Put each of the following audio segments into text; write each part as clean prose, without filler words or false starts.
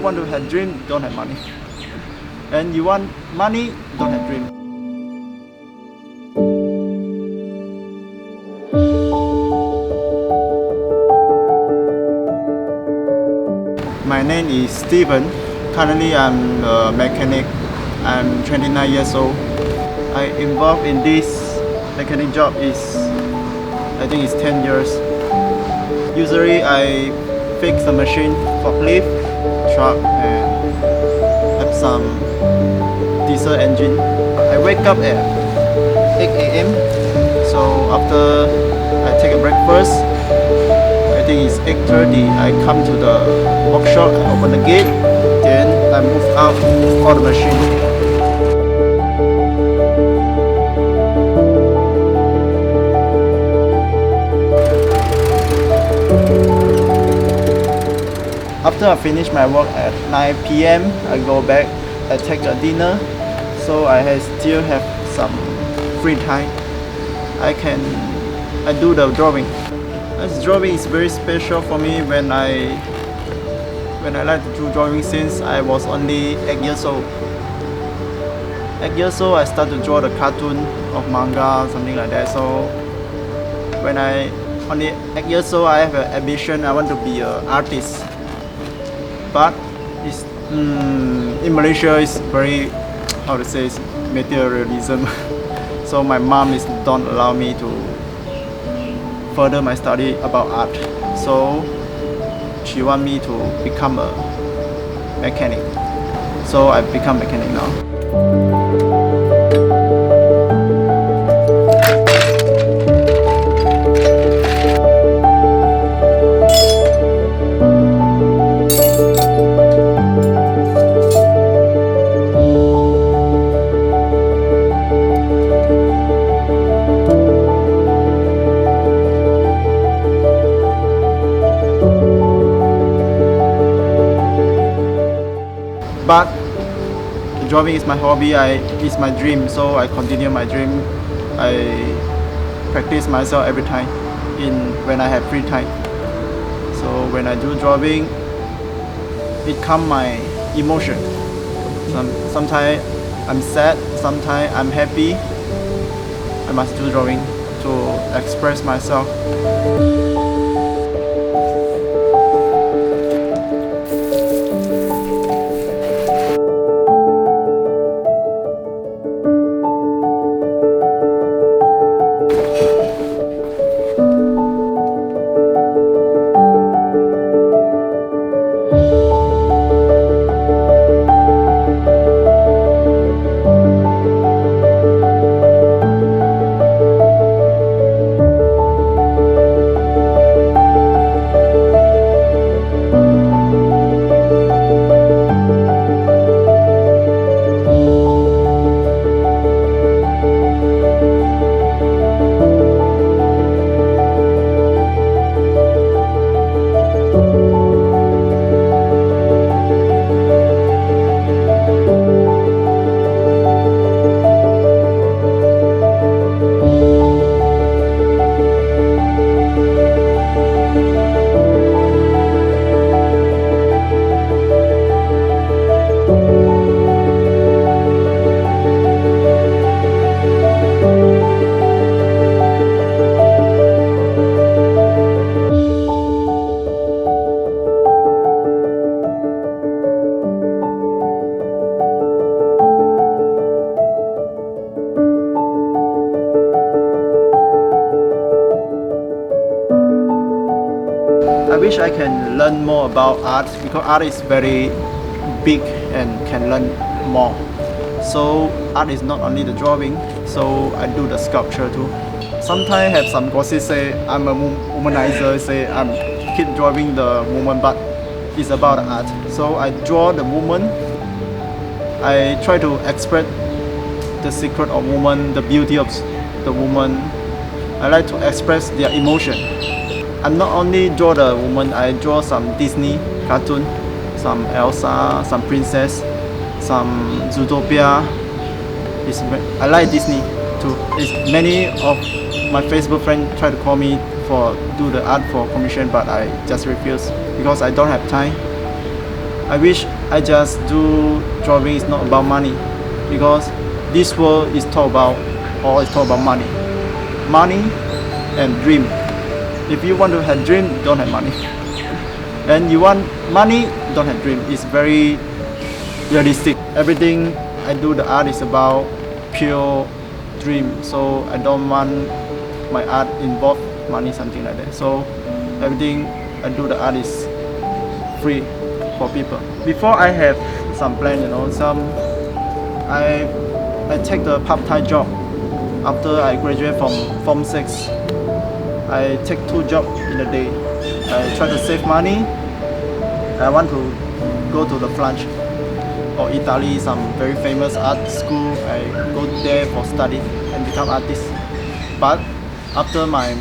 want to have dream, don't have money. And you want money, don't have dream. My name is Steven. Currently I'm a mechanic. I'm 29 years old. I involved in this mechanic job I think it's 10 years. Usually I fix the machine, forklift, truck, and have some diesel engine. I wake up at 8 a.m. So after I take a breakfast, I think it's 8:30, I come to the workshop, I open the gate, then I move out for the machine. After I finish my work at 9 p.m, I go back, I take a dinner, so I still have some free time. I do the drawing. This drawing is very special for me when I like to do drawing since I was only 8 years old. 8 years old, I start to draw the cartoon of manga, something like that. So when I only 8 years old, I have an ambition, I want to be an artist. But in Malaysia, it's very, how to say, materialism. So my mom don't allow me to further my study about art. So she want me to become a mechanic. So I become mechanic now. But drawing is my hobby, it's my dream, so I continue my dream. I practice myself every time when I have free time. So when I do drawing, it comes my emotion. Sometimes I'm sad, sometimes I'm happy. I must do drawing to express myself. I wish I can learn more about art because art is very big and can learn more. So art is not only the drawing, so I do the sculpture too. Sometimes have some gossip say I'm a womanizer, say I'm keep drawing the woman, but it's about art. So I draw the woman. I try to express the secret of woman, the beauty of the woman. I like to express their emotion. I'm not only draw the woman, I draw some Disney cartoon, some Elsa, some princess, some Zootopia. I like Disney too. Many of my Facebook friends try to call me for do the art for commission, but I just refuse because I don't have time. I wish I just do drawing is not about money, because this world is talk about money. Money and dream. If you want to have dream, don't have money. And you want money, don't have dream. It's very realistic. Everything I do the art is about pure dream. So I don't want my art involve money, something like that. So everything I do the art is free for people. Before I have some plan, I take the part-time job. After I graduate from Form 6, I take 2 jobs in a day. I try to save money. I want to go to the France or Italy, some very famous art school. I go there for study and become artist. But after my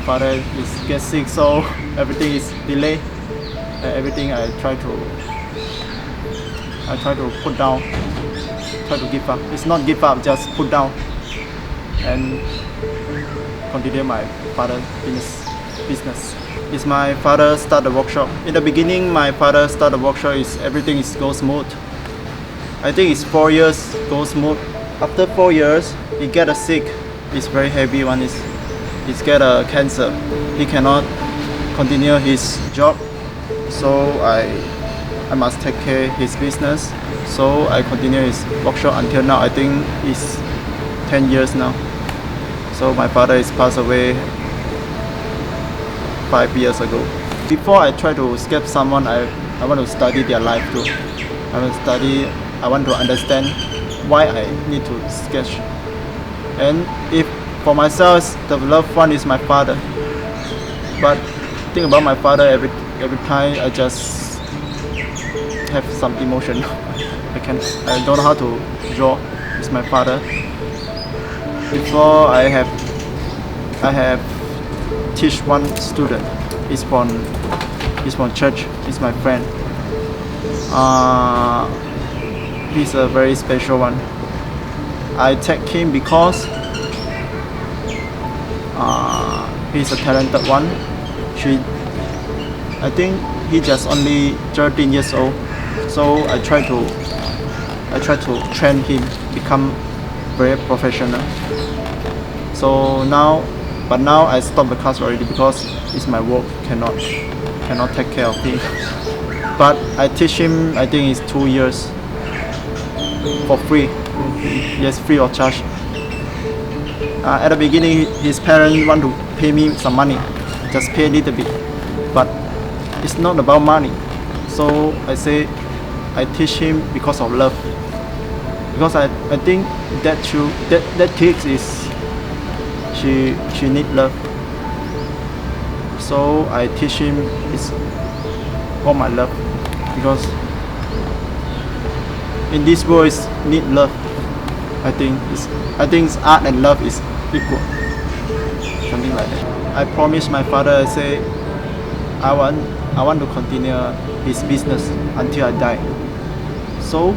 father get sick, so everything is delayed. Everything I try to put down, try to give up. It's not give up, just put down and continue my father's business. It's my father start the workshop. In the beginning, my father start the workshop everything go smooth. I think it's 4 years go smooth. After 4 years, he get a sick. It's very heavy one. He's get a cancer. He cannot continue his job. So I must take care his business. So I continue his workshop until now. I think it's 10 years now. So my father is passed away 5 years ago. Before I try to escape someone, I want to study their life too. I want to understand why I need to sketch. And if for myself, the loved one is my father. But think about my father every time I just have some emotion. I don't know how to draw. It's my father. Before I have teach one student. He's from church. He's my friend. He's a very special one. I take him because he's a talented one. I think he just only 13 years old. So I try to train him become very professional. So now I stop the class already because it's my work, cannot take care of him. But I teach him, I think it's 2 years for free. Yes, free of charge. At the beginning, his parents want to pay me some money, just pay a little bit. But it's not about money. So I say I teach him because of love. Because I think that kid she need love. So I teach him is all my love, because in this world is need love. I think art and love is equal, something like that. I promised my father, I say I want to continue his business until I die. So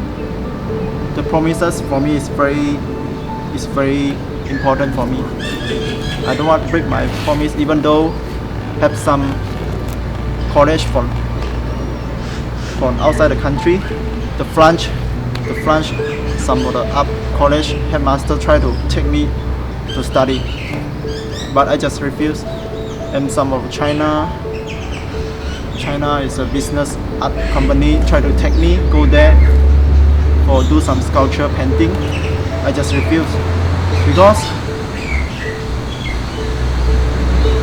the promises for me is very important for me. I don't want to break my promise, even though have some college from outside the country. The French, some of the up college headmaster try to take me to study, but I just refuse. And some of China is a business art company try to take me go there or do some sculpture painting. I just refuse because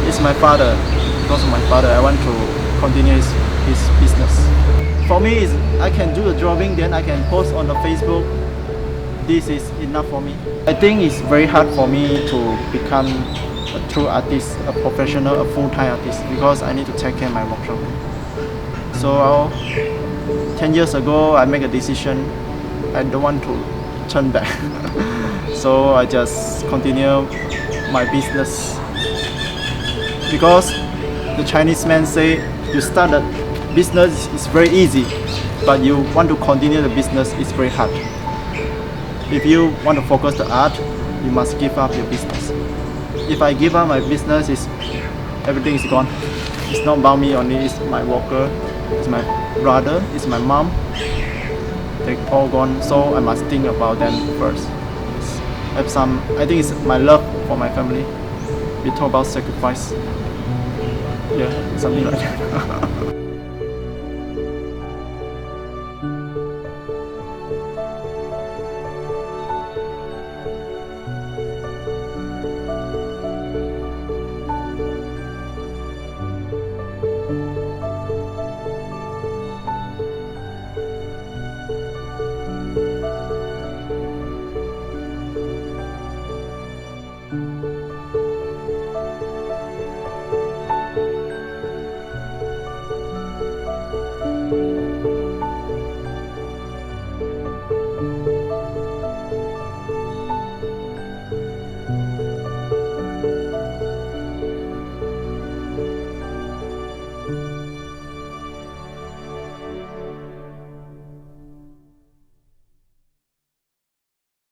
it's my father. Because of my father, I want to continue his business. For me, I can do the drawing, then I can post on the Facebook. This is enough for me. I think it's very hard for me to become a true artist, a professional, a full-time artist, because I need to take care of my workshop. So 10 years ago, I make a decision. I don't want to turn back. So I just continue my business. Because the Chinese man say you start a business is very easy, but you want to continue the business is very hard. If you want to focus the art, you must give up your business. If I give up my business, everything is gone. It's not about me only, it's my worker, it's my brother, it's my mom. They all gone, so I must think about them first. Have some, I think it's my love for my family. We talk about sacrifice. Yeah, something like that.